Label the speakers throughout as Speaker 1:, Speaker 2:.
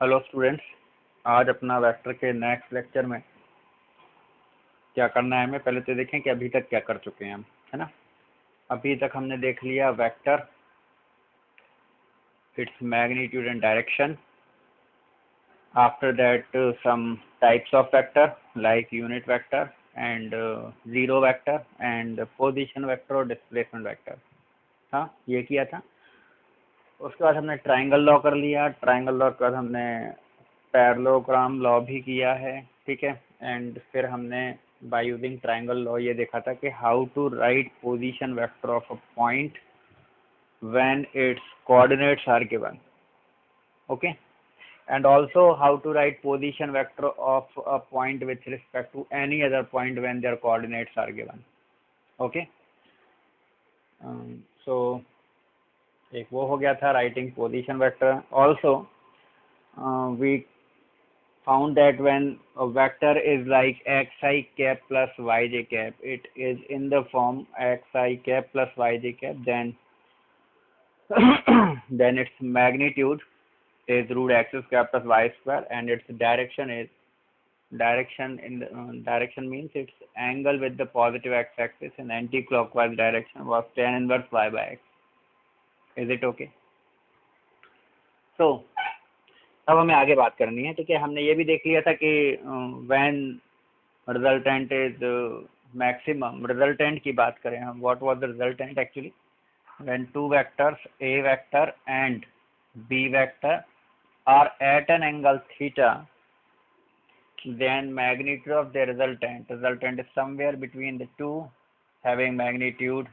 Speaker 1: Hello students, आज अपना vector के नेक्स्ट लेक्चर में क्या करना है हमें पहले तो देखें कि अभी तक क्या कर चुके हैं हम, है ना। अभी तक हमने देख लिया vector, it's magnitude and direction. After that some types of vector like unit vector and zero vector and position vector और डिस्प्लेसमेंट वेक्टर। हाँ, ये किया था। उसके बाद हमने ट्राइंगल लॉ कर लिया। ट्राइंगल लॉ के बाद हमने पैरेललोग्राम लॉ भी किया है, ठीक है। एंड फिर हमने बाय यूजिंग ट्राइंगल लॉ ये देखा था कि how to write position vector of a point when its coordinates are given, okay. And also how to write position vector of a point with respect to any other point when their coordinates are given, okay. So एक वो हो गया था writing position vector. Also we found that when a vector is like xi cap plus yj cap, it is in the form xi cap plus yj cap, then then its magnitude is root x square plus y square, and its direction is direction means its angle with the positive x-axis in anti-clockwise direction was tan inverse y by x. Is it okay? So अब हमें आगे बात करनी है, ठीक है। हमने ये भी देख लिया था कि when resultant is maximum, resultant की बात करें हम, what was the resultant actually when two vectors A vector and B vector are at an angle theta, then magnitude of the resultant is somewhere between the two, having magnitude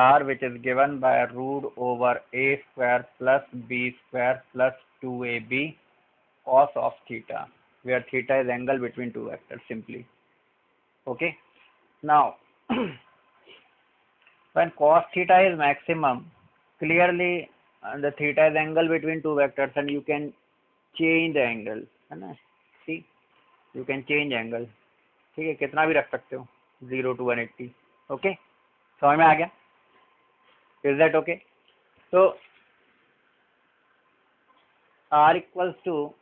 Speaker 1: r, which is given by root over a square plus b square plus 2ab cos of theta, where theta is angle between two vectors simply, okay. Now when cos theta is maximum, clearly the theta is angle between two vectors and you can change the angle, है ना। see, you can change angle, ठीक है, कितना भी रख सकते हो, 0 to 180, okay. समझ में आ गया? Is that okay? तो आर इक्वल्स टू,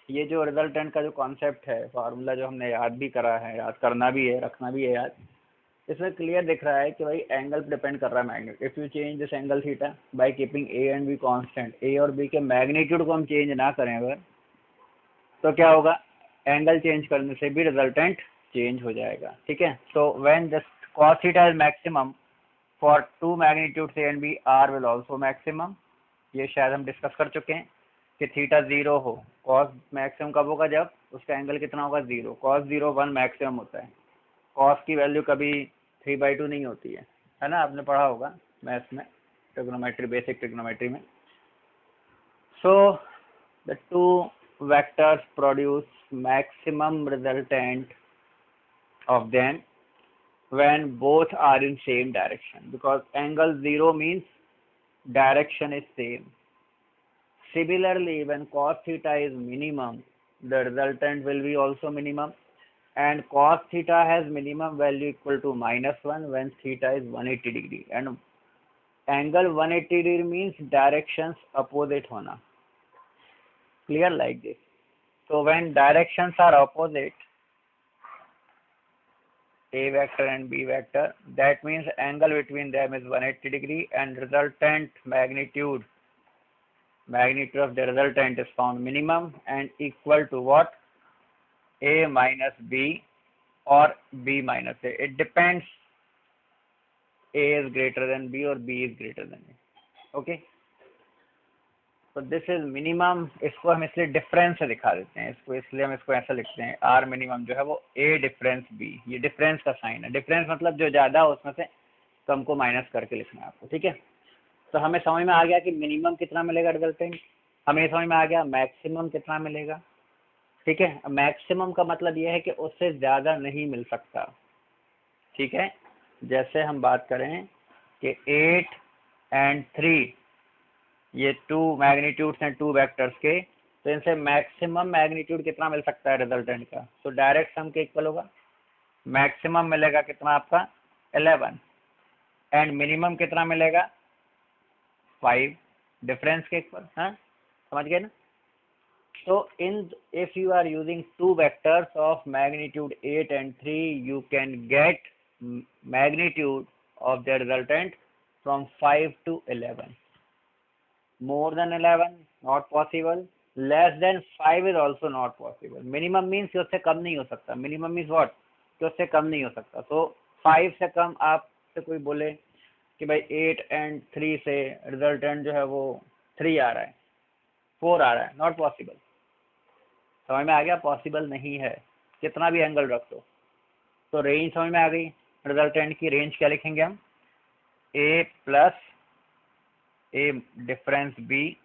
Speaker 1: ये जो रिजल्टेंट का जो कॉन्सेप्ट है, फार्मूला जो हमने याद भी करा है, याद करना भी है, रखना भी है याद, इसमें क्लियर दिख रहा है कि भाई एंगल पे डिपेंड कर रहा है magnitude. If you change this angle theta by keeping a and b constant, a और बी के मैग्नीट्यूड को हम चेंज ना करें अगर, तो क्या होगा, एंगल चेंज करने से भी रिजल्टेंट चेंज हो जाएगा, ठीक है। So when this cos theta is maximum for two magnitudes a and b, r will also maximum। ये शायद हम डिस्कस कर चुके हैं कि थीटा 0 हो, cos मैक्सिमम कब होगा, जब उसका एंगल कितना होगा, 0। cos 0 1 मैक्सिमम होता है, cos की वैल्यू कभी 3/2 नहीं होती है ना, आपने पढ़ा होगा मैथ्स में, ट्रिग्नोमेट्री, बेसिक ट्रिग्नोमेट्री में। So the two vectors produce maximum resultant of them when both are in same direction, because angle 0 means direction is same. Similarly, when cos theta is minimum, the resultant will be also minimum, and cos theta has minimum value equal to -1 when theta is 180 degree, and angle 180 degree means directions opposite hona, clear like this. So when directions are opposite, a vector and b vector, that means angle between them is 180 degree, and resultant magnitude of the resultant is found minimum and equal to what, a minus b or b minus a. It depends, a is greater than b or b is greater than a, okay. तो this is minimum. इसको हम इसलिए difference से दिखा देते हैं, इसको इसलिए हम इसको ऐसा लिखते हैं, आर मिनिमम जो है वो ए डिफरेंस बी, ये डिफरेंस का साइन है। डिफरेंस मतलब जो ज़्यादा हो उसमें से कम को माइनस करके लिखना है आपको, ठीक है। तो हमें समझ में आ गया कि मिनिमम कितना मिलेगा रिजल्टेंट, हमें समझ में आ गया मैक्सिमम कितना मिलेगा, ठीक है। मैक्सिमम का मतलब ये है कि उससे ज़्यादा नहीं मिल सकता, ठीक है। जैसे हम बात करें कि 8 and 3 ये टू मैग्नीट्यूड्स हैं टू वेक्टर्स के, तो इनसे मैक्सिमम मैग्नीट्यूड कितना मिल सकता है रिजल्टेंट का, तो डायरेक्ट सम के इक्वल होगा। मैक्सिमम मिलेगा कितना आपका 11, एंड मिनिमम कितना मिलेगा 5, डिफरेंस के इक्वल, हाँ। समझ गए ना? So if you are using two vectors of magnitude 8 and 3, you can get magnitude of the resultant from 5 to 11. More than 11 not possible. Less than 5 is also not possible. Minimum means कि उससे कम नहीं हो सकता. Minimum means what? कि उससे कम नहीं हो सकता. So 5 से कम आपसे कोई बोले कि भाई 8 and 3 से रिजल्टेंट जो है वो 3 आ रहा है, 4 आ रहा है, नॉट पॉसिबल. समझ में आ गया? पॉसिबल नहीं है, कितना भी एंगल रख दो. तो रेंज समझ में आ गई. रिजल्टेंट की रेंज क्या लिखेंगे हम? A plus a difference b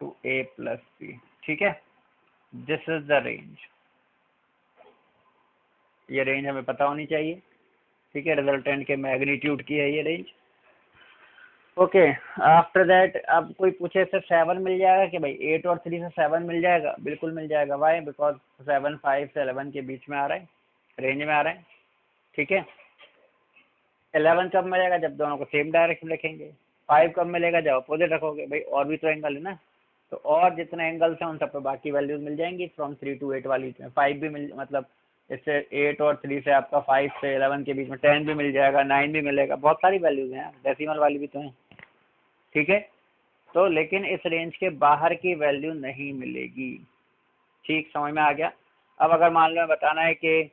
Speaker 1: to a plus b. ठीक है, दिस इज द रेंज. ये रेंज हमें पता होनी चाहिए. ठीक है, रिजल्टेंट के मैग्नीट्यूड की है ये रेंज. ओके, आफ्टर दैट अब कोई पूछे से 7 मिल जाएगा कि भाई 8 और 3 से 7 मिल जाएगा? बिल्कुल मिल जाएगा. वाई? बिकॉज 7 5 से 11 के बीच में आ रहा है, रेंज में आ रहा है. ठीक है, 11 कब मिलेगा? जब दोनों को सेम डायरेक्शन रखेंगे. 5 कब मिलेगा? जब अपोजिट रखोगे. भाई और भी तो एंगल है ना, तो और जितने एंगल्स हैं उन सब पे बाकी वैल्यूज मिल जाएंगी फ्रॉम 3 to 8 वाली में. 5 भी मिल, मतलब इससे 8 और 3 से आपका 5 से 11 के बीच में 10 भी मिल जाएगा, 9 भी मिलेगा. बहुत सारी वैल्यूज हैं, डेसिमल वाली भी तो हैं. ठीक है, तो लेकिन इस रेंज के बाहर की वैल्यू नहीं मिलेगी. ठीक, समझ में आ गया? अब अगर मान लो बताना है कि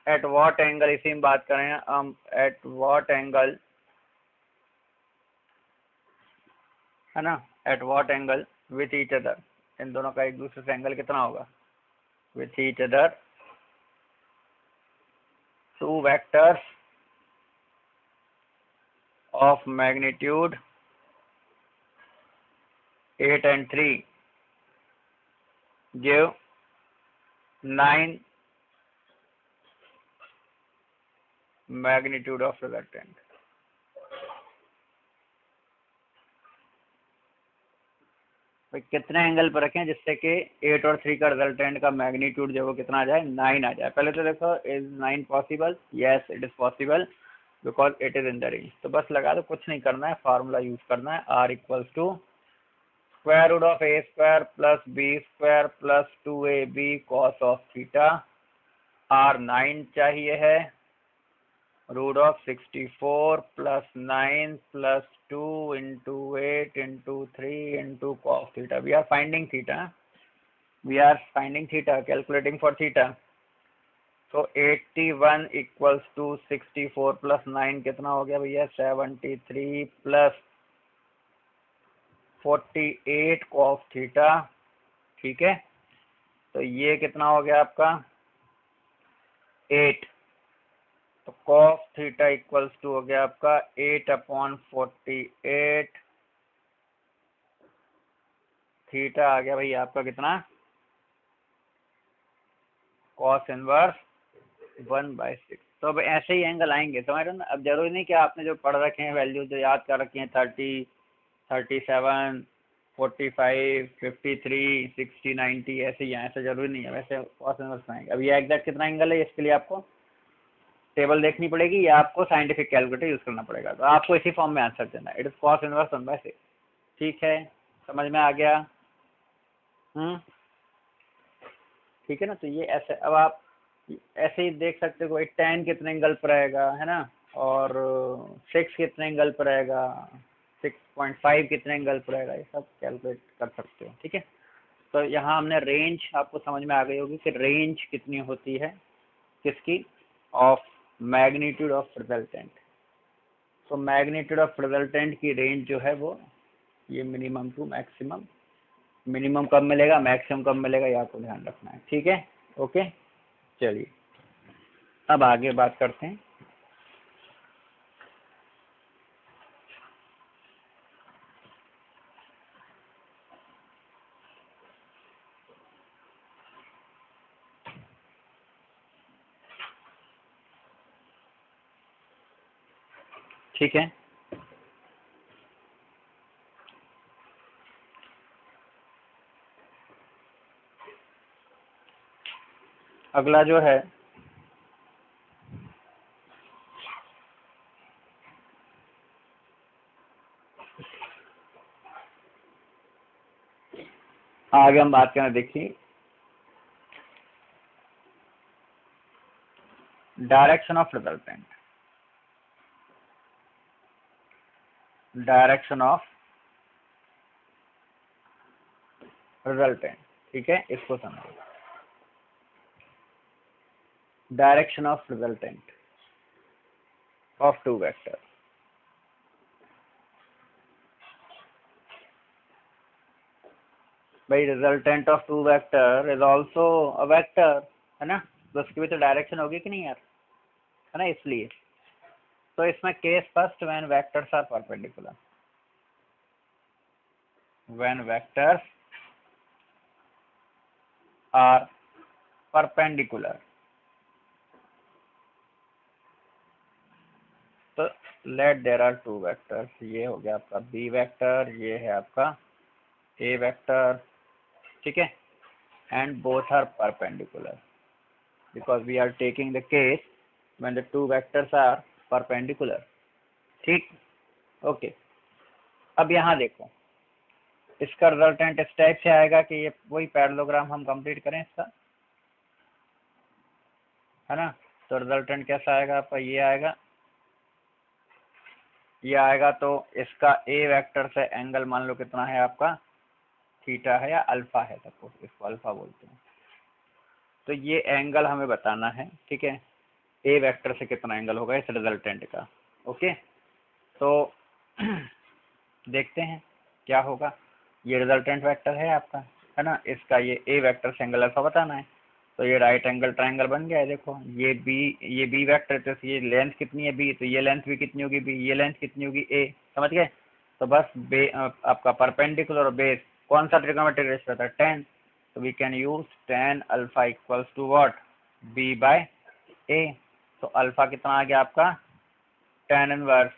Speaker 1: एट व्हाट एंगल, इसी में बात करें हम, एट व्हाट एंगल, है ना, at what angle with each other, इन दोनों का एक दूसरे से एंगल कितना होगा? With each other two vectors of magnitude 8 and 3 give 9 magnitude of resultant. भाई कितने एंगल पर रखें जिससे कि 8 और 3 का रिजल्टेंट का मैग्नीट्यूड जो वो कितना आ जाए? 9 आ जाए. पहले तो देखो, is 9 possible? Yes, it is possible because it is in the range. तो बस लगा दो, कुछ नहीं करना है, फार्मूला यूज करना है. R equals to square root of A square plus B square plus 2ab cos of theta. R 9 चाहिए है. Root of 64 plus 9 plus 2 into 8 into 3 into cos theta. We are finding theta. We are finding theta, calculating for theta. So 81 equals to 64 plus 9 कितना हो गया भैया? 73 plus 48 cos theta. ठीक है, तो ये कितना हो गया आपका? 8. तो cos थीटा इक्वल्स टू हो गया आपका 8/48. थीटा आ गया भाई आपका कितना? cos inverse 1/6. तो अब ऐसे ही एंगल आएंगे, समझ रहे हो ना? अब जरूरी नहीं कि आपने जो पढ़ रखे हैं वैल्यू जो याद कर रखी हैं 30 37 45 53 60 90 ऐसे ही आए, ऐसा जरूरी नहीं है. वैसे cos इनवर्स आएंगे. अब ये एग्जैक्ट कितना एंगल है इसके लिए आपको टेबल देखनी पड़ेगी या आपको साइंटिफिक कैलकुलेटर यूज करना पड़ेगा. तो आपको इसी फॉर्म में आंसर देना है. It is cos inverse 1/6. ठीक है, समझ में आ गया? ठीक है ना. तो ये ऐसे, अब आप ऐसे ही देख सकते हो. 10 कितने एंगल पर रहेगा, है ना, और 6 कितने एंगल पर रहेगा, 6.5 कितने एंगल पर रहेगा, ये सब कैलकुलेट कर सकते हो. ठीक है, तो यहाँ हमने रेंज आपको समझ में आ गई होगी कि रेंज कितनी होती है किसकी? Of magnitude of resultant. तो मैग्नीट्यूड ऑफ रिजल्टेंट की रेंज जो है वो ये मिनिमम टू मैक्सिमम. मिनिमम कब मिलेगा, मैक्सिमम कब मिलेगा, ये आपको ध्यान रखना है. ठीक है, ओके. चलिए अब आगे बात करते हैं. ठीक है, अगला जो है आगे हम बात करें, देखिए direction of resultant, direction of resultant, ठीक है, इसको समझो। Direction of resultant of two vector, भाई resultant of two vector is also a vector, है ना, तो उसकी भी तो डायरेक्शन होगी कि नहीं यार, है ना, इसलिए तो इसमें case first when vectors are perpendicular, when vectors are perpendicular, तो let there are two vectors, ये हो गया आपका बी वेक्टर, ये है आपका ए वेक्टर, ठीक है, and both are perpendicular because we are taking the case when the two vectors are perpendicular, ठीक, ओके। अब यहाँ देखो, इसका रिजल्टेंट इस टाइप से आएगा कि ये वही पैरेललोग्राम हम कंप्लीट करें इसका, है ना, तो रिजल्टेंट कैसा आएगा आपका, ये आएगा, ये आएगा, तो इसका ए वेक्टर से एंगल मान लो कितना है आपका, थीटा है या अल्फा है, सपोज इसको अल्फा बोलते हैं, तो ये एंगल हमें बताना है, ठीक है, ए वेक्टर से कितना एंगल होगा इस रिजल्टेंट का, ओके। तो देखते हैं क्या होगा, ये रिजल्टेंट वेक्टर है आपका, है ना, इसका ये ए वेक्टर से एंगल अल्फा बताना है, तो ये राइट एंगल ट्रायंगल बन गया है, देखो ये बी वेक्टर, तो ये लेंथ कितनी है बी, तो ये लेंथ भी कितनी होगी बी, ये लेंथ कितनी होगी ए, समझ गए, तो बस आपका परपेंडिकुलर और बेस कौन सा ट्रिग्नोमेट्रिक रेशियो था, 10, तो we can use tan alpha equals to what, b by a, तो अल्फा कितना आ गया आपका, tan inverse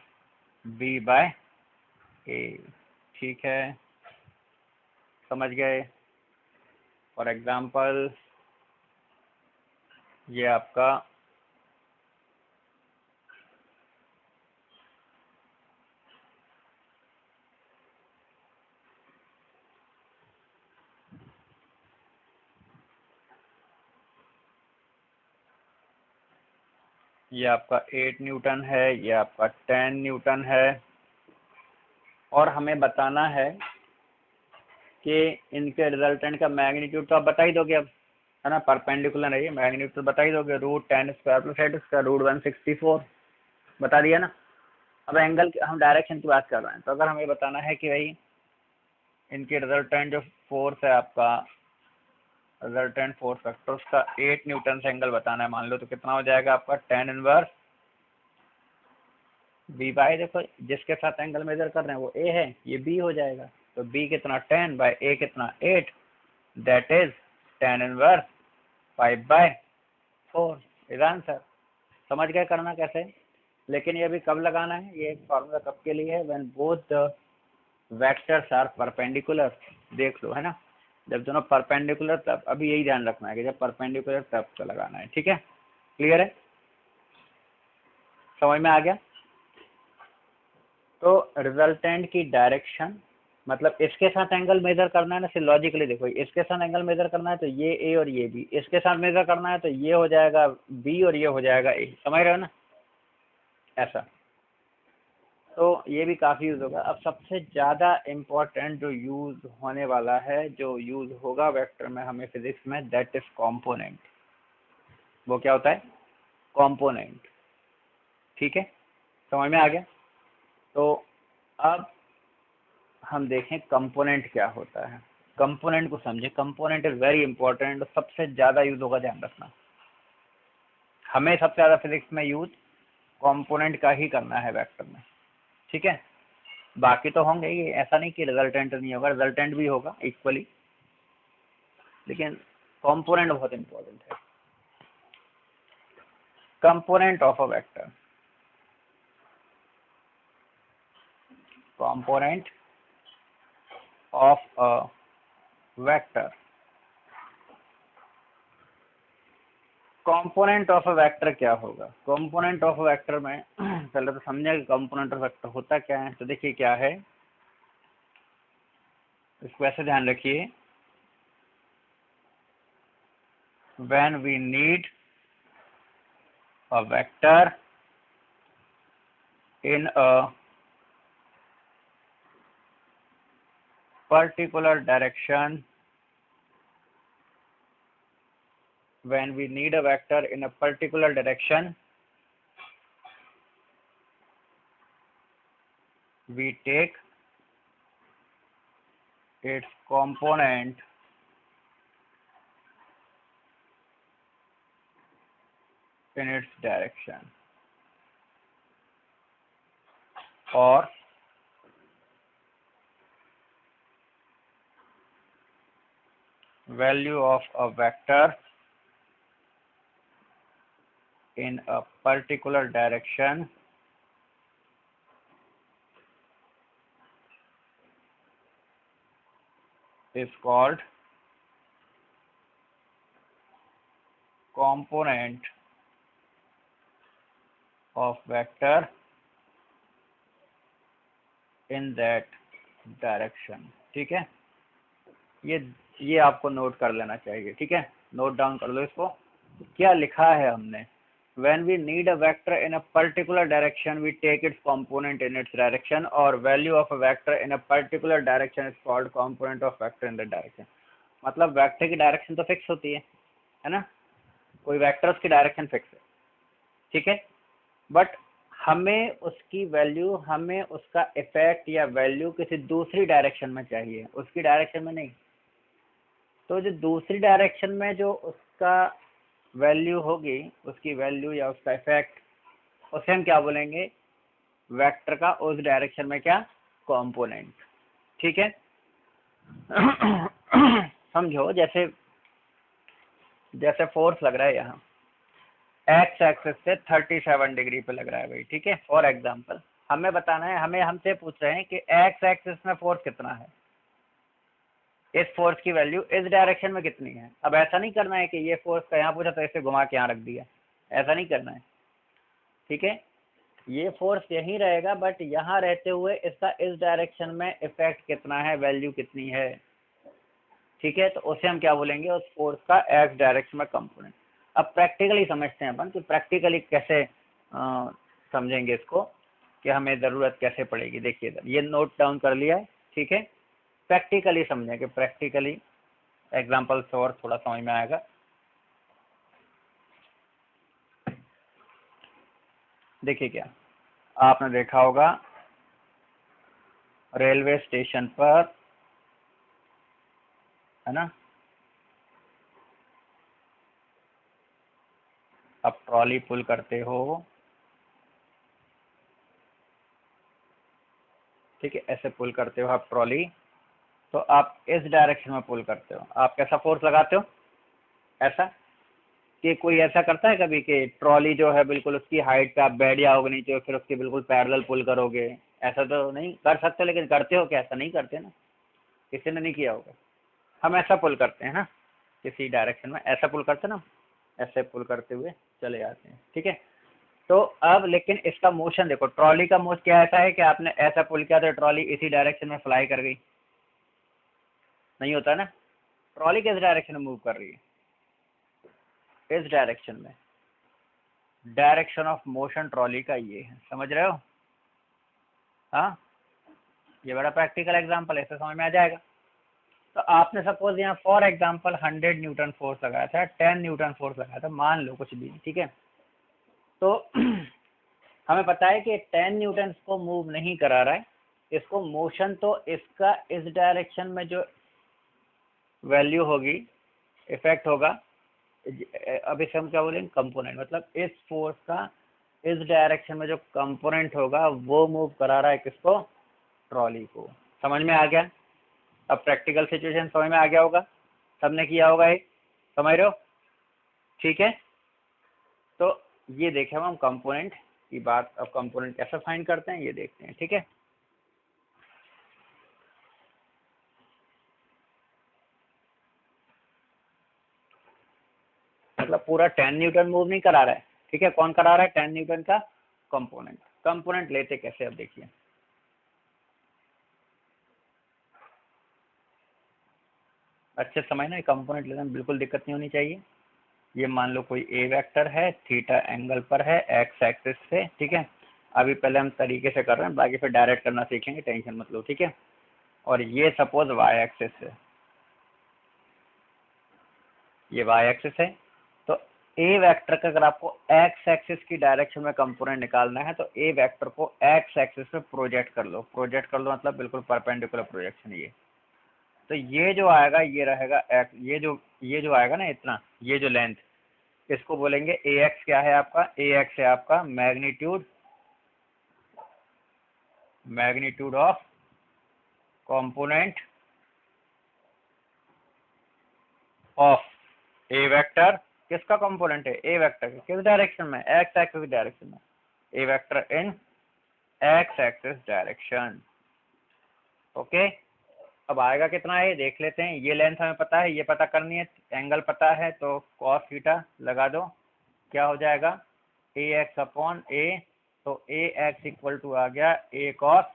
Speaker 1: b by a, ठीक है, समझ गए। फॉर एग्जाम्पल ये आपका ये आपका 8 न्यूटन है, ये आपका 10 न्यूटन है, और हमें बताना है कि इनके रिजल्टेंट का मैग्नीट्यूड तो आप बता ही दोगे अब, है ना, परपेंडिकुलर है ये, मैग्नीट्यूड बता ही दोगे, √10² + 8² √164 बता दिया ना। अब एंगल हम डायरेक्शन की बात कर रहे हैं, तो अगर हमें बताना है कि भाई इनके रिजल्टेंट जो फोर्स है आपका, रिजल्टेंट फोर्स वेक्टर उसका 8 न्यूटन से एंगल बताना है मान लो, तो कितना हो जाएगा आपका tan इनवर्स बी बाय, देखो जिसके साथ एंगल मेजर कर रहे हैं वो ए है, ये बी हो जाएगा, तो बी कितना 10 बाय ए कितना 8, that is tan inverse 5/4 is answer. समझ गए करना कैसे, लेकिन ये भी कब लगाना है, ये फॉर्मूला कब के लिए है, when both the vectors are perpendicular, देख लो, है ना, जब दोनों परपेंडिकुलर तब, अभी यही ध्यान रखना है कि जब परपेंडिकुलर तब तो लगाना है, ठीक है, क्लियर है, समझ में आ गया। तो रिजल्टेंट की डायरेक्शन मतलब इसके साथ एंगल मेजर करना है ना, सिर्फ लॉजिकली देखो, इसके साथ एंगल मेजर करना है तो ये ए और ये बी, इसके साथ मेजर करना है तो ये हो जाएगा बी और ये हो जाएगा ए, समझ रहे हो ना, ऐसा, तो ये भी काफ़ी यूज़ होगा। अब सबसे ज़्यादा इम्पोर्टेंट जो यूज़ होने वाला है, जो यूज़ होगा वेक्टर में हमें फिजिक्स में, दैट इज कॉम्पोनेंट। वो क्या होता है, कॉम्पोनेंट, ठीक है, समझ में आ गया। तो अब हम देखें कंपोनेंट क्या होता है, कंपोनेंट को समझे, कंपोनेंट इज वेरी इंपॉर्टेंट, सबसे ज़्यादा यूज़ होगा, ध्यान रखना, हमें सबसे ज़्यादा फिजिक्स में यूज़ कंपोनेंट का ही करना है वेक्टर में, ठीक है, बाकी तो होंगे ही, ऐसा नहीं कि रिजल्टेंट नहीं होगा, रिजल्टेंट भी होगा इक्वली, लेकिन कंपोनेंट बहुत इंपॉर्टेंट है। Component of a vector, component of a vector, component of a vector क्या होगा, कंपोनेंट ऑफ अ वेक्टर में पहले तो समझे कि कंपोनेंट ऑफ वेक्टर होता क्या है, तो देखिए क्या है, इसको ऐसे ध्यान रखिए when we need a vector in a particular direction, when we need a vector in a particular direction, we take its component in its direction, or value of a vector in a particular direction is called component of vector in that direction। ठीक है, ये आपको note कर लेना चाहिए। ठीक है, note down कर लो इसको। क्या लिखा है हमने, when we need a vector in a particular direction we take its component in its direction, और value of a vector in a particular direction is called component of vector in the direction। मतलब vector की direction तो fix होती है ना, कोई vector उसकी direction fix है, ठीक है, बट हमें उसकी वैल्यू, हमें उसका इफेक्ट या वैल्यू किसी दूसरी डायरेक्शन में चाहिए, उसकी डायरेक्शन में नहीं। तो जो दूसरी डायरेक्शन में जो उसका वैल्यू होगी, उसकी वैल्यू या उसका इफेक्ट, उसे हम क्या बोलेंगे, वेक्टर का उस डायरेक्शन में क्या, कंपोनेंट। ठीक है समझो, जैसे जैसे फोर्स लग रहा है यहाँ एक्स एक्सिस से 37 डिग्री पे लग रहा है भाई। ठीक है, फॉर एग्जांपल हमें बताना है, हमसे पूछ रहे हैं कि एक्स एक्सिस में फोर्स कितना है, इस फोर्स की वैल्यू इस डायरेक्शन में कितनी है। अब ऐसा नहीं करना है कि ये फोर्स का यहाँ पूछा तो ऐसे घुमा के यहाँ रख दिया, ऐसा नहीं करना है। ठीक है, ये फोर्स यहीं रहेगा, बट यहाँ रहते हुए इसका इस डायरेक्शन में इफेक्ट कितना है, वैल्यू कितनी है। ठीक है, तो उसे हम क्या बोलेंगे, उस फोर्स का एक्स डायरेक्शन में कंपोनेंट। अब प्रैक्टिकली समझते हैं अपन कि प्रैक्टिकली कैसे समझेंगे इसको, कि हमें ज़रूरत कैसे पड़ेगी। देखिए ये नोट डाउन कर लिया है। ठीक है, प्रैक्टिकली समझेंगे, प्रैक्टिकली एग्जाम्पल से और थोड़ा समझ में आएगा। देखिए क्या, आपने देखा होगा रेलवे स्टेशन पर, है ना, आप ट्रॉली पुल करते हो। ठीक है, ऐसे पुल करते हो आप ट्रॉली, तो आप इस डायरेक्शन में पुल करते हो। आप कैसा फोर्स लगाते हो, ऐसा कि कोई ऐसा करता है कभी कि ट्रॉली जो है बिल्कुल उसकी हाइट पे आप बैठ जाओगे नीचे, फिर उसके बिल्कुल पैरेलल पुल करोगे, ऐसा तो नहीं कर सकते, लेकिन करते हो क्या, ऐसा नहीं करते ना, किसी ने नहीं किया होगा। हम ऐसा पुल करते हैं ना, किसी डायरेक्शन में ऐसा पुल करते ना, ऐसे पुल करते हुए चले जाते हैं। ठीक है, तो अब लेकिन इसका मोशन देखो, ट्रॉली का मोशन क्या ऐसा है कि आपने ऐसा पुल किया तो ट्रॉली इसी डायरेक्शन में फ्लाई कर गई, नहीं होता ना। ट्रॉली किस डायरेक्शन में मूव कर रही है, इस डायरेक्शन में। डायरेक्शन ऑफ मोशन ट्रॉली का ये है, समझ रहे हो। हाँ, ये बड़ा प्रैक्टिकल एग्जांपल है, इससे समझ में आ जाएगा। तो आपने सपोज यहाँ फॉर एग्जांपल 100 न्यूटन फोर्स लगाया था, 10 न्यूटन फोर्स लगाया था, मान लो कुछ भी। ठीक है, तो हमें पता है कि 10 न्यूटन को मूव नहीं करा रहा है, इसको मोशन तो इसका इस डायरेक्शन में जो वैल्यू होगी, इफेक्ट होगा, अब इसे हम क्या बोलेंगे, कंपोनेंट। मतलब इस फोर्स का इस डायरेक्शन में जो कंपोनेंट होगा वो मूव करा रहा है किसको, ट्रॉली को। समझ में आ गया। अब प्रैक्टिकल सिचुएशन समझ में आ गया होगा, सबने किया होगा ये, समझ रहे हो। ठीक है, तो ये देखे हम कंपोनेंट की बात। अब कंपोनेंट कैसे फाइंड करते हैं ये देखते हैं। ठीक है, मतलब पूरा 10 न्यूटन मूव नहीं करा रहा है। ठीक है, कौन करा रहा है, 10 न्यूटन का कंपोनेंट। कंपोनेंट लेते कैसे, अब देखिए। अच्छे समझना, कंपोनेंट लेने में बिल्कुल दिक्कत नहीं होनी चाहिए। ये मान लो कोई ए वेक्टर है, थीटा एंगल पर है एक्स एक्सिस से, ठीक है। अभी पहले हम तरीके से कर रहे हैं, बाकी फिर डायरेक्ट करना सीखेंगे, टेंशन मत लो, ठीक है। और ये सपोज वाई एक्सिस है, ये वाई एक्सिस है। तो ए वेक्टर का अगर आपको एक्स एक्सिस की डायरेक्शन में कंपोनेंट निकालना है तो ए वेक्टर को एक्स एक्सिस पे प्रोजेक्ट कर लो। प्रोजेक्ट कर लो मतलब बिल्कुल परपेंडिकुलर प्रोजेक्शन। ये तो ये जो आएगा ये रहेगा एक्स, ये जो आएगा ना इतना, ये जो लेंथ, इसको बोलेंगे ए एक्स। क्या है आपका? ए एक्स है आपका magnitude of component of a vector. किसका कंपोनेंट है? ए वेक्टर। किस डायरेक्शन में? एक्स एक्सिस डायरेक्शन में। ए वेक्टर इन एक्स एक्सिस डायरेक्शन। ओके, अब आएगा कितना है देख लेते हैं। ये लेंथ हमें पता है, ये पता करनी है, एंगल पता है, तो कॉस थीटा लगा दो। क्या हो जाएगा? ए एक्स अपॉन ए, तो ए एक्स इक्वल टू आ गया ए कॉस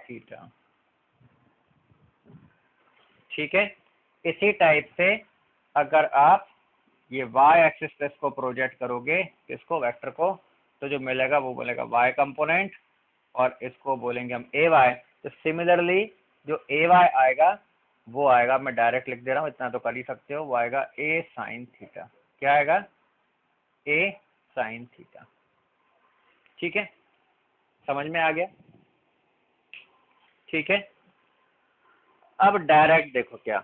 Speaker 1: थीटा। ठीक है, इसी टाइप से अगर आप ये y एक्सिस पे इसको प्रोजेक्ट करोगे, इसको वेक्टर को, तो जो मिलेगा वो बोलेगा y कंपोनेंट, और इसको बोलेंगे हम ए वाई। तो सिमिलरली जो ए वाई आएगा वो आएगा, मैं डायरेक्ट लिख दे रहा हूँ, इतना तो कर ही सकते हो, वो आएगा ए साइन थीटा। क्या आएगा? ए साइन थीटा। ठीक है, समझ में आ गया? ठीक है, अब डायरेक्ट देखो क्या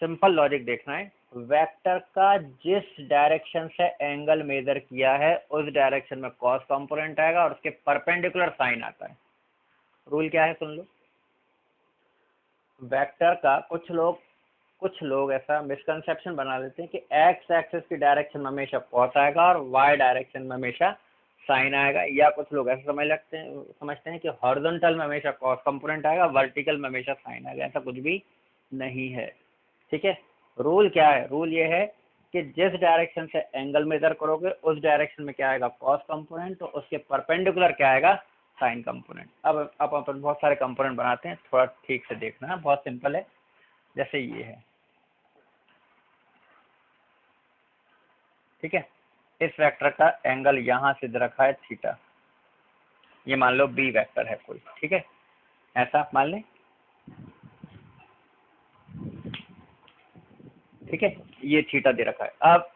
Speaker 1: सिंपल लॉजिक देखना है। वेक्टर का जिस डायरेक्शन से एंगल मेजर किया है उस डायरेक्शन में कॉस कंपोनेंट आएगा और उसके परपेंडिकुलर साइन आता है। रूल क्या है सुन लो। वेक्टर का कुछ लोग ऐसा मिसकंसेप्शन बना लेते हैं कि एक्स एक्सिस की डायरेक्शन में हमेशा कॉस आएगा और वाई डायरेक्शन में हमेशा साइन आएगा, या कुछ लोग ऐसा समझते हैं कि हॉरिजॉन्टल में हमेशा कॉस कंपोनेंट आएगा, वर्टिकल में हमेशा साइन आएगा। ऐसा कुछ भी नहीं है। ठीक है, रूल क्या है? रूल ये है कि जिस डायरेक्शन से एंगल मेजर करोगे उस डायरेक्शन में क्या आएगा? कॉस कंपोनेंट, तो उसके परपेंडिकुलर क्या आएगा? Sign component. अब अपन बहुत सारे कंपोनेंट बनाते हैं, थोड़ा ठीक से देखना है, बहुत सिंपल है। जैसे ये है, ठीक है, इस वेक्टर का एंगल यहाँ से दे रखा है थीटा, ये मान लो बी वेक्टर है कोई, ठीक है, ऐसा मान लें, ठीक है, ये थीटा दे रखा है। अब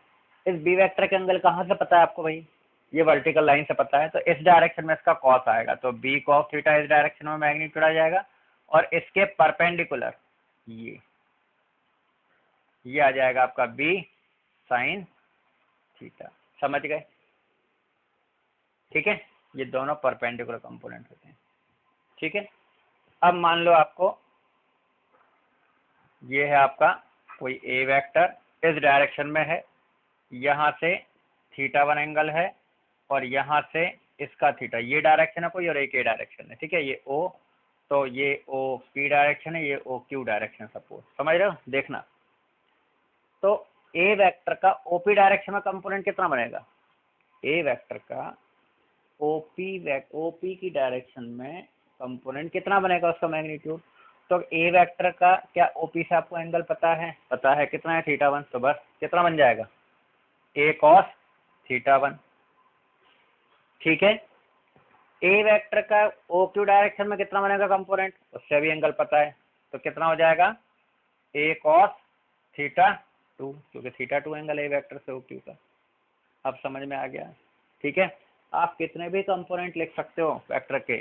Speaker 1: इस बी वेक्टर के एंगल कहाँ से पता है आपको भाई? ये वर्टिकल लाइन से पता है, तो इस डायरेक्शन में इसका कॉस आएगा, तो बी कॉस थीटा इस डायरेक्शन में मैग्नीट्यूड आ जाएगा, और इसके परपेंडिकुलर ये आ जाएगा आपका बी साइन थीटा। समझ गए? ठीक है, ये दोनों परपेंडिकुलर कंपोनेंट होते हैं। ठीक है, अब मान लो आपको ये है आपका कोई ए वेक्टर इस डायरेक्शन में है, यहाँ से थीटा वन एंगल है, और यहाँ से इसका थीटा, ये डायरेक्शन है कोई और एक ए डायरेक्शन है, ठीक है, ये ओ, तो ये ओ पी डायरेक्शन है, ये ओ क्यू डायरेक्शन सपोज। समझ रहे हो? देखना, तो ए वेक्टर का ओपी डायरेक्शन में कंपोनेंट कितना बनेगा? ए वेक्टर का ओपी की डायरेक्शन में कंपोनेंट कितना बनेगा उसका मैग्नीट्यूड? तो ए वेक्टर का क्या ओपी से आपको एंगल पता है? पता है, कितना है? Theta one. तो बस कितना बन जाएगा? ए कॉस थीटा वन। ठीक है, ए वेक्टर का ओ क्यू डायरेक्शन में कितना बनेगा कंपोनेंट? उससे भी एंगल पता है, तो कितना हो जाएगा? ए कॉस थीटा टू, क्योंकि theta two angle A vector से ओ क्यू का। अब समझ में आ गया? ठीक है, आप कितने भी कंपोनेंट लिख सकते हो वेक्टर के,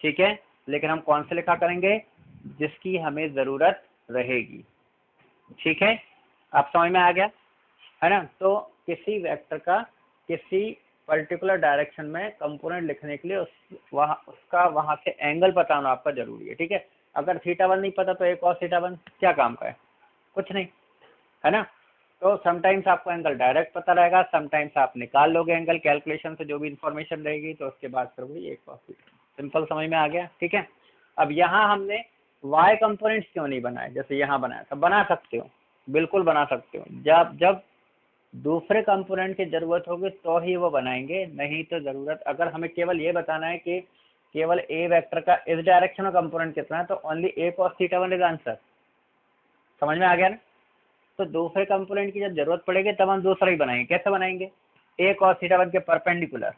Speaker 1: ठीक है, लेकिन हम कौन से लिखा करेंगे? जिसकी हमें ज़रूरत रहेगी। ठीक है, आप समझ में आ गया है ना? तो किसी वेक्टर का किसी पर्टिकुलर डायरेक्शन में कंपोनेंट लिखने के लिए उसका वहाँ से एंगल पता होना आपका जरूरी है। ठीक है, अगर थीटा वन नहीं पता तो एक और थीटा वन क्या काम का है? कुछ नहीं, है ना? तो समटाइम्स आपको एंगल डायरेक्ट पता रहेगा, समटाइम्स आप निकाल लोगे एंगल कैलकुलेशन से, जो भी इंफॉर्मेशन रहेगी, तो उसके बाद फिर वही एक और सिंपल। समझ में आ गया? ठीक है, अब यहाँ हमने y कंपोनेंट्स क्यों नहीं बनाए जैसे यहाँ बनाया था? बना सकते हो, बिल्कुल बना सकते हो, जब दूसरे कंपोनेंट की जरूरत होगी तो ही वो बनाएंगे, नहीं तो जरूरत, अगर हमें केवल ये बताना है कि केवल ए वेक्टर का इस डायरेक्शन में कंपोनेंट कितना है, तो only A cos theta one is answer. समझ में आ गया ना? तो दूसरे कंपोनेंट की जब जरूरत पड़ेगी तब हम दूसरा ही बनाएंगे। कैसे बनाएंगे? a cos थीटा वन के परपेंडिकुलर,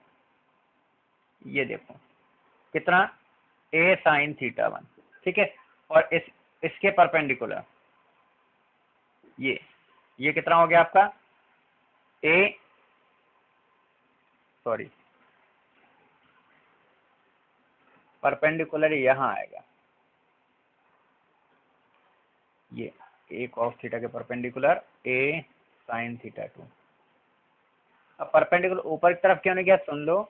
Speaker 1: ये देखो कितना, a sin थीटा वन, ठीक है, और इसके परपेंडिकुलर ये कितना हो गया आपका, परपेंडिकुलर यहाँ आएगा, ये a cos थीटा के perpendicular a sin theta two. अब परपेंडिकुलर ऊपर की तरफ क्यों नहीं गया, सुन लो,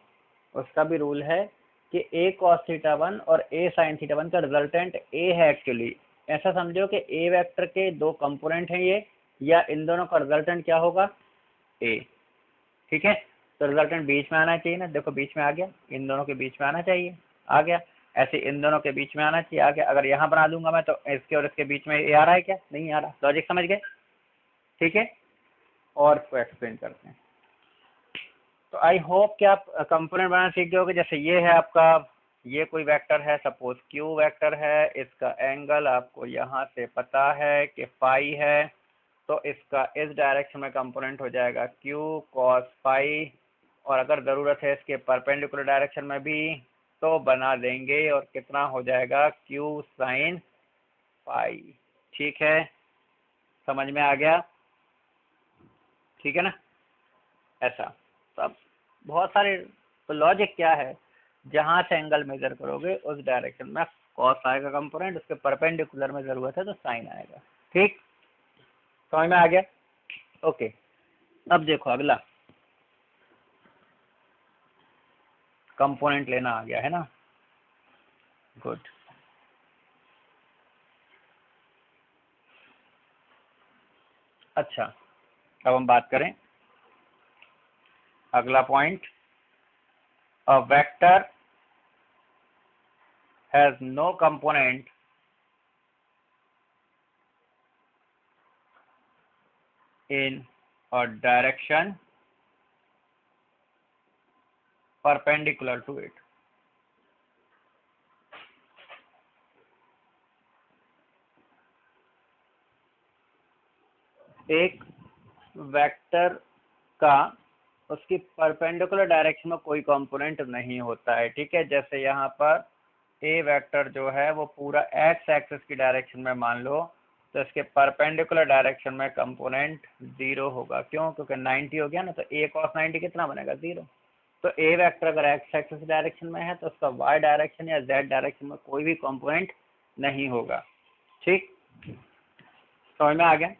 Speaker 1: उसका भी रूल है कि a cos थीटा वन और a sin थीटा वन का रिजल्टेंट a है एक्चुअली। ऐसा समझो कि a वेक्टर के दो कंपोनेंट हैं ये, या इन दोनों का रिजल्टेंट क्या होगा, a, ठीक है। तो रिजल्टेंट बीच में आना चाहिए ना, देखो बीच में आ गया, इन दोनों के बीच में आना चाहिए, आ गया। ऐसे इन दोनों के बीच में आना चाहिए, आ गया। अगर यहाँ बना दूंगा मैं तो इसके और इसके बीच में ए आ रहा है क्या, नहीं आ रहा। लॉजिक समझ गए, ठीक है। और इसको एक्सप्लेन करते हैं। तो आई होप कि आप कंपोनेंट बनाना सीख गए होगे। जैसे ये है आपका, ये कोई वेक्टर है, सपोज क्यू वेक्टर है, इसका एंगल आपको यहाँ से पता है कि फाई है, तो इसका इस डायरेक्शन में कंपोनेंट हो जाएगा क्यू कॉस फाई, और अगर ज़रूरत है इसके परपेंडिकुलर डायरेक्शन में भी तो बना देंगे, और कितना हो जाएगा, क्यू साइन फाई, ठीक है। समझ में आ गया, ठीक है ना, ऐसा। तो अब बहुत सारे, तो लॉजिक क्या है, जहाँ से एंगल मेजर करोगे उस डायरेक्शन में कॉस आएगा कंपोनेंट, उसके परपेंडिकुलर में ज़रूरत है तो साइन आएगा, ठीक, समझ में आ गया, ओके। अब देखो अगला कंपोनेंट लेना आ गया है ना, गुड। अच्छा, अब हम बात करें अगला point, a vector has no component in a direction perpendicular to it। एक वेक्टर का उसकी परपेंडिकुलर डायरेक्शन में कोई कंपोनेंट नहीं होता है, ठीक है। जैसे यहाँ पर ए वेक्टर जो है वो पूरा एक्स एक्सिस की डायरेक्शन में मान लो, तो इसके परपेंडिकुलर डायरेक्शन में कंपोनेंट 0 होगा। क्यों? क्योंकि 90 हो गया ना, तो ए कॉस 90 कितना बनेगा, 0। तो ए वेक्टर अगर एक्स एक्सिस डायरेक्शन में है तो उसका वाई डायरेक्शन या जेड डायरेक्शन में कोई भी कंपोनेंट नहीं होगा, ठीक, समझ में आ गया।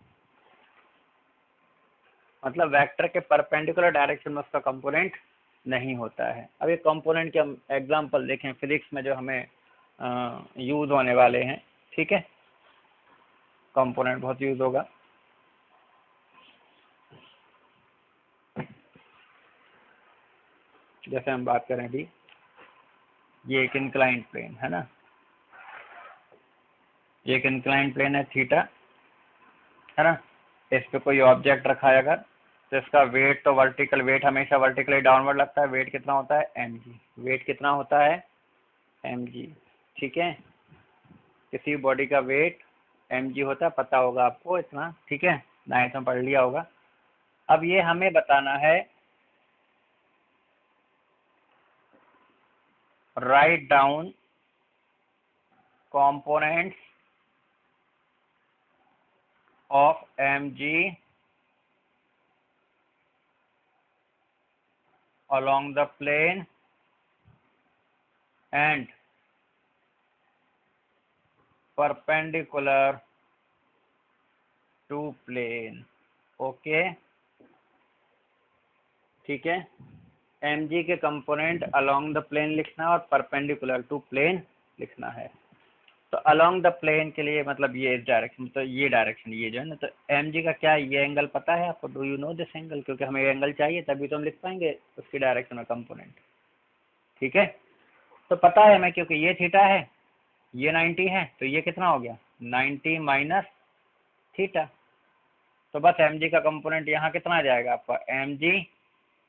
Speaker 1: मतलब वेक्टर के परपेंडिकुलर डायरेक्शन में उसका कंपोनेंट नहीं होता है। अब ये कंपोनेंट के हम एग्जांपल देखें फिजिक्स में जो हमें यूज होने वाले हैं, ठीक है। कंपोनेंट बहुत यूज होगा। जैसे हम बात करें अभी, ये एक इंक्लाइंड प्लेन है ना, ये एक इंक्लाइंड प्लेन है थीटा, है ना। इस पे कोई ऑब्जेक्ट रखा है अगर, तो इसका वेट तो वर्टिकल, वेट हमेशा वर्टिकली डाउनवर्ड लगता है। वेट कितना होता है, mg। वेट कितना होता है, mg, ठीक है। किसी बॉडी का वेट mg होता है, पता होगा आपको इतना, ठीक है, नाइन्थ में पढ़ लिया होगा। अब ये हमें बताना है, write down components of mg along the plane and perpendicular to plane, okay, ठीक है। mg के कंपोनेंट अलोंग द प्लेन लिखना है और परपेंडिकुलर टू प्लेन लिखना है। तो अलोंग द प्लेन के लिए मतलब ये इस डायरेक्शन, तो ये डायरेक्शन ये जो है ना, तो mg का क्या, ये एंगल पता है आपको, do you know this angle, क्योंकि हमें एंगल चाहिए तभी तो हम लिख पाएंगे उसकी डायरेक्शन में कंपोनेंट, ठीक है। तो पता है हमें, क्योंकि ये थीटा है, ये 90 है, तो ये कितना हो गया, 90 माइनस थीटा। तो बस mg का कंपोनेंट यहाँ कितना आ जाएगा आपका, mg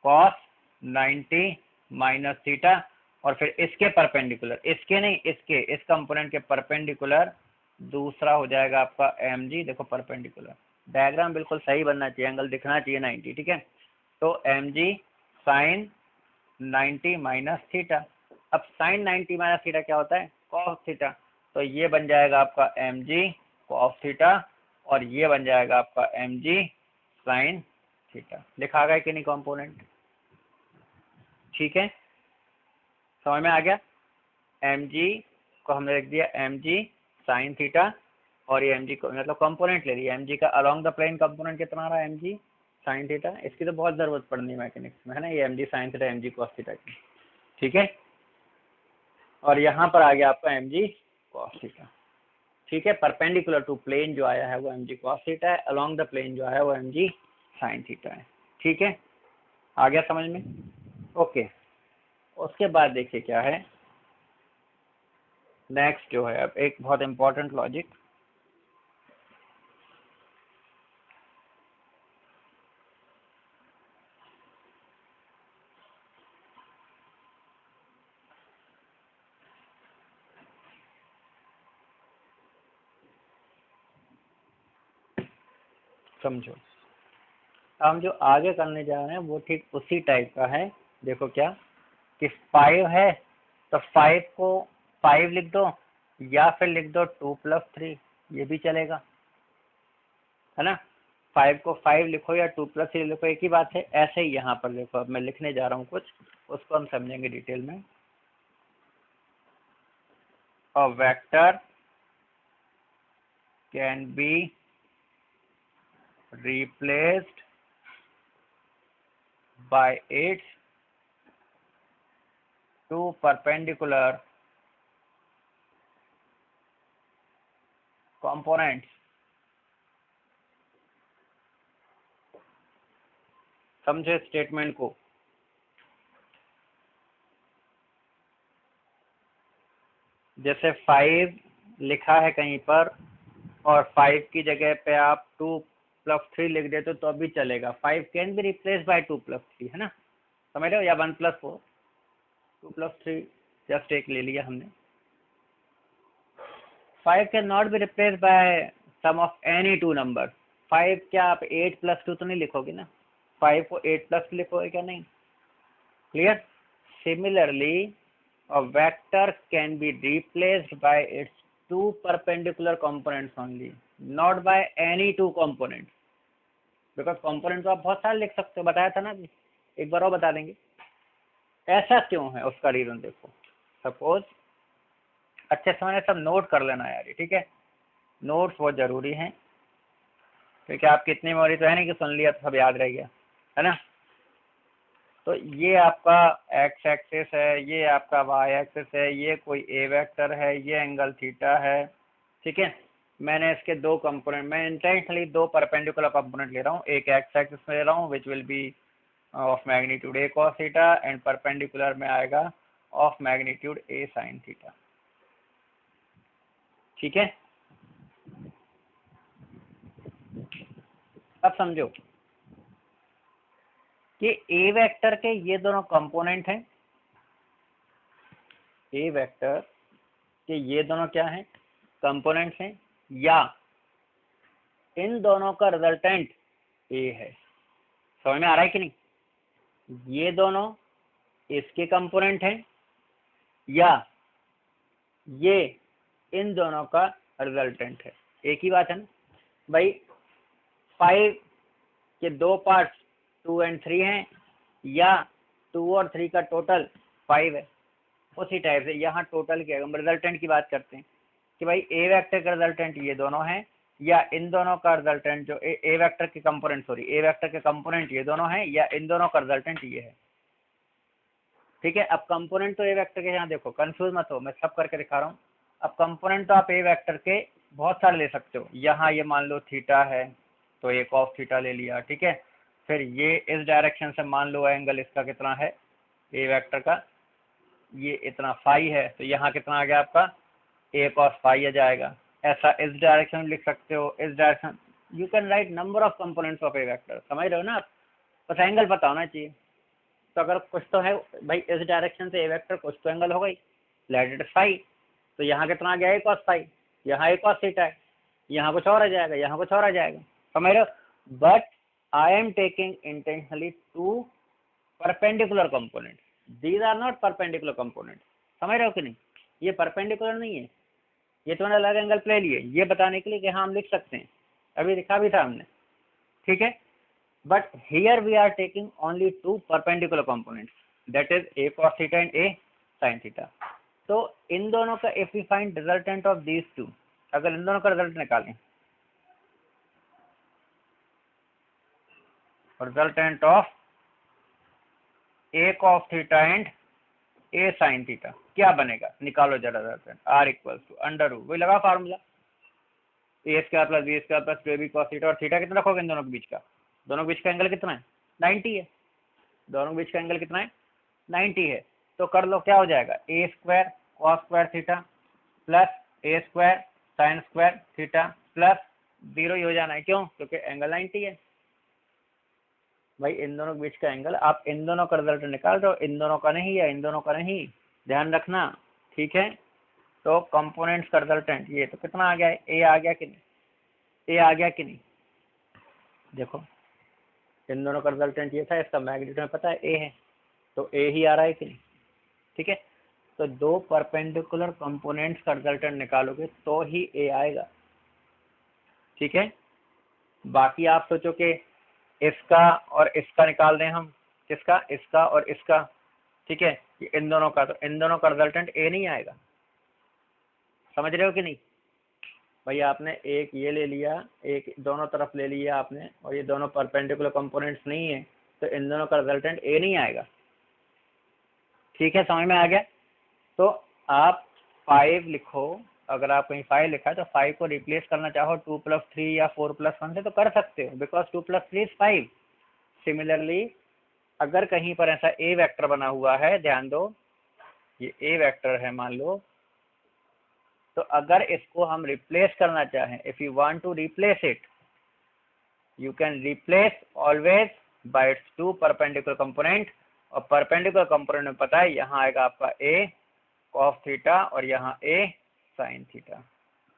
Speaker 1: cos 90 माइनस थीटा, और फिर इसके परपेंडिकुलर, इसके नहीं, इसके, इस कंपोनेंट के परपेंडिकुलर दूसरा हो जाएगा आपका mg, देखो परपेंडिकुलर डायग्राम बिल्कुल सही बनना चाहिए, एंगल दिखना चाहिए 90, ठीक है। तो mg sin 90 माइनस थीटा। अब sin 90 माइनस थीटा क्या होता है, cos थीटा। तो ये बन जाएगा आपका mg cos थीटा और ये बन जाएगा आपका mg sin थीटा। लिखा गया कि नहीं कंपोनेंट, ठीक है, समझ में आ गया। mg को हमने लिख दिया mg sin थीटा और ये mg को मतलब कंपोनेंट ले लिया, mg का अलोंग द प्लेन कंपोनेंट कितना आ रहा है mg sin थीटा। इसकी तो बहुत ज़रूरत पड़नी है मैकेनिक्स में, है ना, ये mg sin theta mg cos theta की, ठीक है। और यहाँ पर आ गया आपका mg cos थीटा, ठीक है। परपेंडिकुलर टू प्लेन जो आया है वो mg cos थीटा है, अलोंग द प्लेन जो आया है वो mg sin थीटा है, ठीक है। आ गया समझ में, ओके। उसके बाद देखिए क्या है नेक्स्ट जो है, अब एक बहुत इंपॉर्टेंट लॉजिक, समझो। हम जो आगे करने जा रहे हैं वो ठीक उसी टाइप का है। देखो क्या कि 5 है तो 5 को 5 लिख दो या फिर लिख दो 2 + 3, ये भी चलेगा, है ना। 5 को 5 लिखो या 2 + 3 लिखो, एक ही बात है। ऐसे ही यहाँ पर देखो, अब मैं लिखने जा रहा हूँ कुछ, उसको हम समझेंगे डिटेल में। A vector can be replaced by its two perpendicular components। समझे स्टेटमेंट को। जैसे 5 लिखा है कहीं पर और 5 की जगह पे आप 2 + 3 लिख देते तो भी चलेगा। 5 कैन बी रिप्लेस बाय 2 + 3, है ना, समझ रहे हो, या 1 + 4, 2 + 3 जस्ट एक ले लिया हमने। 5 can not be replace by sum of any two number. 5 क्या आप 8 + 2 तो नहीं लिखोगे ना, 5 को 8 + लिखोगे क्या, नहीं, clear. Similarly a vector can be replaced by its two perpendicular components only, not by any two components, because component तो आप बहुत सारे लिख सकते हो, बताया था ना अभी, एक बार और बता देंगे। ऐसा क्यों है उसका रीजन देखो। सपोज अच्छे से मैंने सब नोट कर लेना यार, ठीक है, नोट्स बहुत जरूरी हैं, क्योंकि आपकी इतनी मेमोरी तो है नहीं कि सुन लिया तो सब याद रह गया, है ना। तो ये आपका एक्स एक्सिस है, ये आपका वाई एक्सिस है, ये कोई ए वेक्टर है, ये एंगल थीटा है, ठीक है। मैंने इसके दो कंपोनेंट, मैं इंटेंशनली दो परपेंडिकुलर कंपोनेंट ले रहा हूँ, एक एक्स एक्सिस में ले रहा हूँ which will be of magnitude A cos theta and perpendicular में आएगा of magnitude A sine theta, ठीक है। अब समझो कि ए वेक्टर के ये दोनों कंपोनेंट हैं, ए वेक्टर के ये दोनों क्या हैं, कंपोनेंट्स हैं, या इन दोनों का रिजल्टेंट ए है। समझ में आ रहा है कि नहीं, ये दोनों इसके कंपोनेंट हैं या ये इन दोनों का रिजल्टेंट है, एक ही बात है ना भाई। 5 के दो पार्ट्स 2 और 3 हैं या 2 और 3 का टोटल 5 है। उसी टाइप से यहाँ टोटल क्या, हम रिजल्टेंट की बात करते हैं कि भाई ए वेक्टर का रिजल्टेंट ये दोनों हैं या इन दोनों का रिजल्टेंट जो ए वेक्टर के कंपोनेंट, सॉरी, ए वेक्टर के कंपोनेंट ये दोनों हैं या इन दोनों का रिजल्टेंट ये है, ठीक है। अब कंपोनेंट तो ए वेक्टर के, यहाँ देखो कंफ्यूज मत हो, मैं सब करके दिखा रहा हूँ। अब कंपोनेंट तो आप ए वेक्टर के बहुत सारे ले सकते हो, यहाँ ये मान लो थीटा है तो ये कॉस थीटा ले लिया, ठीक है। फिर ये इस डायरेक्शन से मान लो एंगल इसका कितना है ए वेक्टर का, ये इतना फाई है, तो यहाँ कितना आ गया आपका ए कॉस फाई आ जाएगा। ऐसा इस डायरेक्शन में लिख सकते हो, इस direction, you can write number of components of a vector, समझ रहे हो ना आप, बस एंगल पता होना चाहिए। तो अगर कुछ तो है भाई इस डायरेक्शन से ए वेक्टर, कुछ तो एंगल होगा ही, लेट इट फाई, तो यहाँ कितना आ गया ए कॉस फाई, यहाँ ए कॉस थीटा है, यहाँ कुछ और आ जाएगा, यहाँ कुछ और आ जाएगा, समझ रहे हो? But I am taking intentionally two perpendicular component, these are not perpendicular component. समझ रहे हो कि नहीं? ये परपेंडिकुलर नहीं है, ये तो अलग एंगल ले लिए, ये बताने के लिए कि हाँ हम लिख सकते हैं, अभी लिखा भी था हमने, ठीक है। But here we are taking only two perpendicular components, that is a cos theta and a sine theta. तो इन दोनों का if we find resultant of these two, अगर इन दोनों का रिजल्ट निकालें, resultant of a cos theta and a sine theta क्या बनेगा, निकालो जरा resultant. R equals to under root, वही लगा formula, a square plus B square plus 2ab cos theta, और थीटा कितना रखोगे इन दोनों के बीच का, दोनों के बीच का एंगल कितना है, 90 है, दोनों के बीच का एंगल कितना है, 90 है। तो कर लो, क्या हो जाएगा, a square cos square theta plus a square sine square theta plus 0 ही हो जाना है, क्यों, क्योंकि एंगल 90 है। भाई इन दोनों के बीच का एंगल, आप इन दोनों का रिजल्ट निकाल दो, इन दोनों का नहीं है, इन दोनों का नहीं, ध्यान रखना, ठीक है। तो कंपोनेंट्स का रिजल्टेंट ये तो कितना आ गया है, ए आ गया कि नहीं, ए आ गया कि नहीं, देखो इन दोनों का रिजल्टेंट ये था, इसका मैग्नीट्यूड में पता है ए है, तो ए ही आ रहा है कि नहीं, ठीक है। तो दो परपेंडिकुलर कंपोनेंट्स का रिजल्टेंट निकालोगे तो ही ए आएगा, ठीक है। बाकी आप सोचो कि इसका और इसका निकाल दें हम, किसका, इसका और इसका, ठीक है, इन दोनों का, तो इन दोनों का रिजल्टेंट ए नहीं आएगा। समझ रहे हो कि नहीं? भाई आपने एक ये ले लिया, एक दोनों तरफ ले लिया आपने, और ये दोनों परपेंडिकुलर कंपोनेंट्स नहीं है, तो इन दोनों का रिजल्टेंट ए नहीं आएगा, ठीक है, समझ में आ गया। तो आप 5 लिखो, अगर आप कहीं 5 लिखा है तो 5 को रिप्लेस करना चाहो 2 + 3 या 4 + 1 से तो कर सकते हो, बिकॉज 2 + 3 इज 5। सिमिलरली अगर कहीं पर ऐसा ए वेक्टर बना हुआ है, ध्यान दो ये ए वेक्टर है मान लो, तो अगर इसको हम रिप्लेस करना चाहें, if you want to replace it, you can replace always by its two perpendicular component, और परपेंडिकुलर कंपोनेंट में पता है यहाँ आएगा आपका ए कॉस थीटा और यहाँ ए साइन थीटा,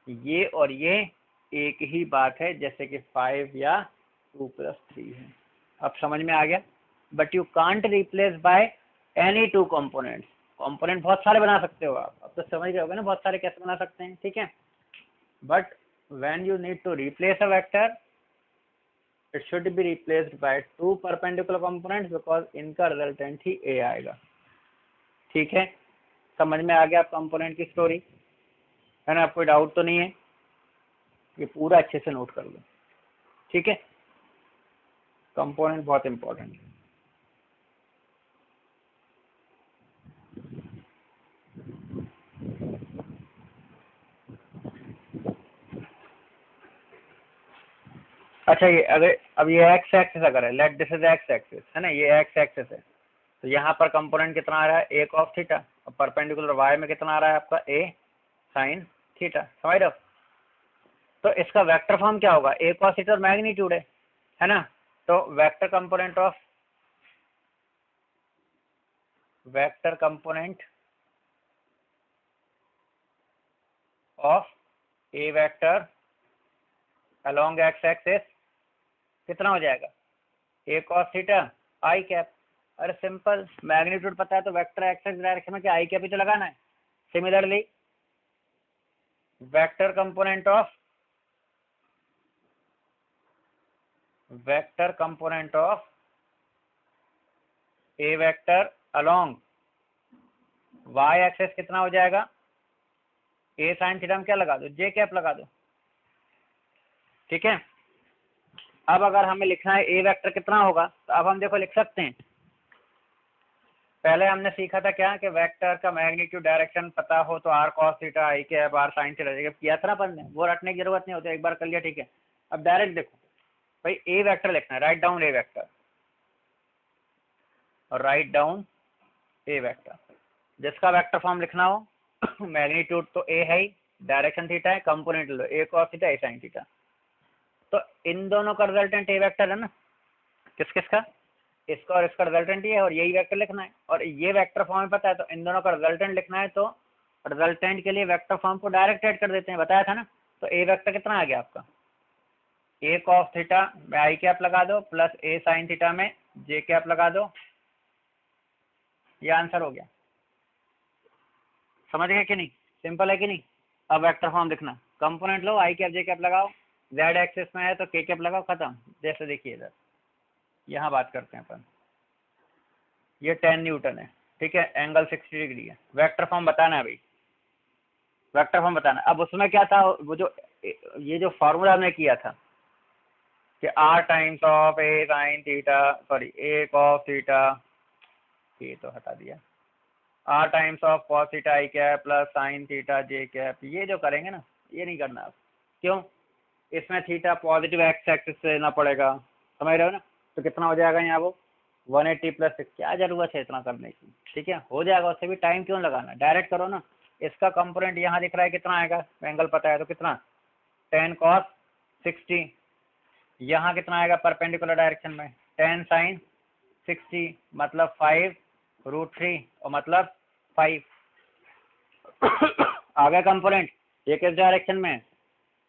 Speaker 1: ये और ये एक ही बात है, जैसे कि 5 या 2 + 3 है। अब समझ में आ गया। But you can't replace by any two components, component बहुत सारे बना सकते हो आप, अब तो समझ गए होगे ना बहुत सारे कैसे बना सकते हैं, ठीक है। But when you need to replace a vector, it should be replaced by 2 perpendicular components, because इनका रिजल्टेंट ही ए आएगा, ठीक है। समझ में आ गया आप कंपोनेंट की स्टोरी, है ना? कोई डाउट तो नहीं है? ये पूरा अच्छे से नोट कर लो, ठीक है। कंपोनेंट बहुत इंपॉर्टेंट है। अच्छा, ये अगर अब ये एक्स एक्सिस अगर है, let this is x axis, है ना, ये एक्स एक्सिस है, तो यहाँ पर कंपोनेंट कितना आ रहा है, ए कॉस थीटा, और परपेंडिकुलर वाई में कितना आ रहा है आपका ए साइन थीटा, समझ रहे हो? तो इसका वेक्टर फॉर्म क्या होगा, ए कॉस थीटा और मैग्नीट्यूड है ना, तो vector component of a vector along x axis कितना हो जाएगा, ए कॉस थीटा आई कैप। अरे सिंपल, मैग्नीट्यूड पता है तो वेक्टर एक्स एक्स डायरेक्शन में क्या आई कैप ही तो लगाना है। Similarly vector component of a vector along Y axis कितना हो जाएगा, ए साइन थीटा में क्या लगा दो, जे कैप लगा दो, ठीक है। अब अगर हमें लिखना है ए वेक्टर कितना होगा, तो अब हम देखो लिख सकते हैं। पहले हमने सीखा था क्या कि वेक्टर का मैग्नीट्यूड डायरेक्शन पता हो तो R cos theta I cap R sine theta किया था ना अपन ने, वो रटने की जरूरत नहीं होती, एक बार कर लिया ठीक है। अब डायरेक्ट देखो भाई, ए वेक्टर लिखना है, राइट डाउन ए वेक्टर, और राइट डाउन ए वेक्टर, जिसका वेक्टर फॉर्म लिखना हो मैग्नीट्यूड तो ए है ही, डायरेक्शन थीटा है, कंपोनेंट लो ए कॉस थीटा ए साइन थीटा, तो इन दोनों का रिजल्टेंट ए वेक्टर है ना, किस किस का, इसका और इसका रिजल्टेंट ये है, और यही वेक्टर लिखना है, और ये वेक्टर फॉर्म में पता है तो इन दोनों का रिजल्टेंट लिखना है, तो रिजल्टेंट के लिए वेक्टर फॉर्म को डायरेक्ट ऐड कर देते हैं, बताया था ना। तो ए वेक्टर कितना आ गया आपका, ए कॉस थीटा में आई कैप लगा दो प्लस ए साइन थीटा में जे कैप लगा दो, ये आंसर हो गया। समझ गए कि नहीं? सिंपल है कि नहीं? अब वेक्टर फॉर्म लिखना, कंपोनेंट लो, आई कैप जे कैप लगाओ, जेड एक्सिस में है तो के कैप लगाओ, खत्म। जैसे देखिए इधर यहाँ बात करते हैं अपन, ये 10 न्यूटन है, ठीक है, एंगल 60 डिग्री है, वेक्टर फॉर्म बताना है भाई, वेक्टर फॉर्म बताना। अब उसमें क्या था, वो जो ये जो फॉर्मूला हमने किया था कि r times of A sine theta, sorry A cos theta, ये तो हटा दिया, r times of cos theta I cap plus sine theta J cap, ये जो करेंगे ना, ये नहीं करना आप। क्यों? इसमें थीटा पॉजिटिव एक्स एक्सिस से लेना पड़ेगा, समझ रहे हो ना? तो कितना हो जाएगा यहाँ वो 180 प्लस 6, क्या जरूरत है इतना करने की, ठीक है, हो जाएगा, उससे भी टाइम क्यों लगाना, डायरेक्ट करो ना। इसका कंपोनेंट यहाँ दिख रहा है कितना आएगा, एंगल पता है तो कितना 10 cos 60, यहाँ कितना आएगा परपेंडिकुलर डायरेक्शन में 10 sin 60, मतलब 5√3 और मतलब 5 आ गया कंपोनेंट। ये किस डायरेक्शन में,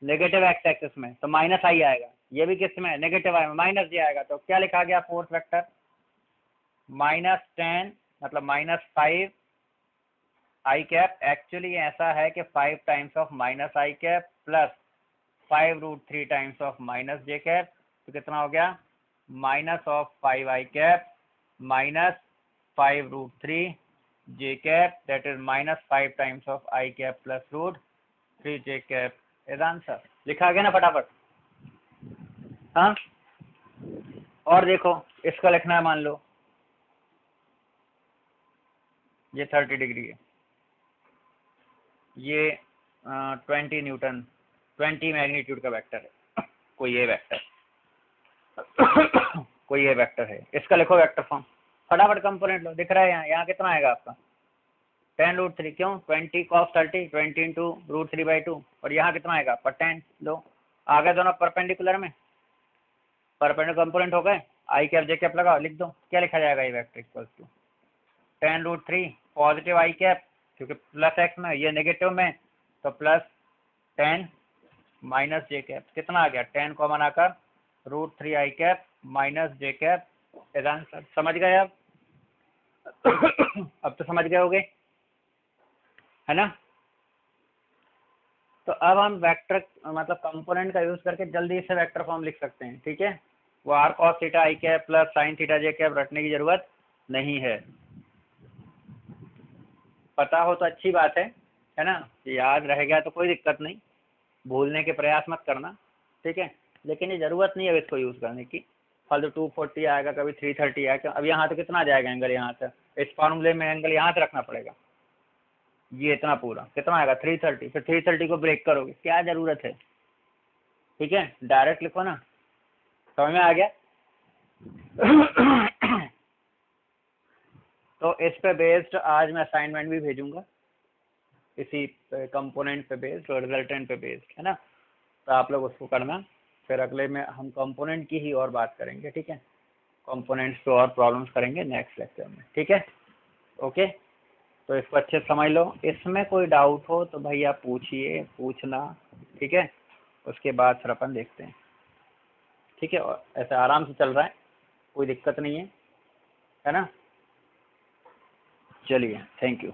Speaker 1: नेगेटिव एक्स एक्सिस में, तो माइनस आई आएगा, ये भी किस में, नेगेटिव आई में, माइनस जी आएगा। तो क्या लिखा गया फोर्थ वेक्टर, -10 मतलब -5 आई कैप, एक्चुअली ऐसा है कि 5 times of minus i cap plus 5√3 times of minus j cap, तो कितना हो गया -5 i cap minus 5√3 j cap, that is -5 times of i cap plus √3 j cap is answer. लिखा गया ना फटाफट, हाँ। और देखो इसका लिखना है, मान लो ये 30 डिग्री है, ये 20 न्यूटन 20 मैग्नीट्यूड का वेक्टर है, कोई ये वेक्टर कोई ये वेक्टर है, इसका लिखो वेक्टर फॉर्म, फटाफट कंपोनेंट लो, दिख रहा है यहाँ, यहाँ कितना आएगा आपका 10√3, क्यों 20 cos 30 20 इंटू √3/2, और यहाँ कितना आएगा आपका 10 लो, आ गए दोनों परपेंडिकुलर में, परपेंडिकुलर कंपोनेंट हो गए, आई कैप जे कैप लगाओ, लिख दो, क्या लिखा जाएगा, ये vector equals to 10√3 positive I cap क्योंकि प्लस एक्स में, ये नेगेटिव में, तो प्लस 10 माइनस जे कैप, कितना आ गया 10 कॉमन आकर √3 i cap minus j cap is answer. समझ गए आप? अब तो समझ गए होगे, है ना? तो अब हम वेक्टर मतलब कंपोनेंट का यूज करके जल्दी से वेक्टर फॉर्म लिख सकते हैं, ठीक है। वो r cos theta I cap plus sine theta J cap रटने की जरूरत नहीं है, पता हो तो अच्छी बात है ना, याद रह गया तो कोई दिक्कत नहीं, भूलने के प्रयास मत करना, ठीक है, लेकिन ये जरूरत नहीं है इसको यूज करने की, फालतू 240 आएगा, कभी 330 आएगा, अब यहाँ तो कितना आ जाएगा एंगल, यहाँ से इस फॉर्मूले में एंगल यहाँ से रखना पड़ेगा, ये इतना पूरा कितना आएगा 330, फिर 330 को ब्रेक करोगे, क्या जरूरत है, ठीक है, डायरेक्ट लिखो ना, समझ में आ गया? तो इस पे बेस्ड आज मैं असाइनमेंट भी भेजूंगा, इसी कंपोनेंट पे बेस्ड और रिजल्टेंट पे बेस्ड, है ना, तो आप लोग उसको करना, फिर अगले में हम कंपोनेंट की ही और बात करेंगे, ठीक है, कंपोनेंट्स पे और प्रॉब्लम्स करेंगे नेक्स्ट लेक्चर में, ठीक है, ओके। तो इसको अच्छे से समझ लो, इसमें कोई डाउट हो तो भैया पूछिए, पूछना, ठीक है, उसके बाद फिर अपन देखते हैं, ठीक है, और ऐसे आराम से चल रहा है, कोई दिक्कत नहीं है ना, चलिए, थैंक यू।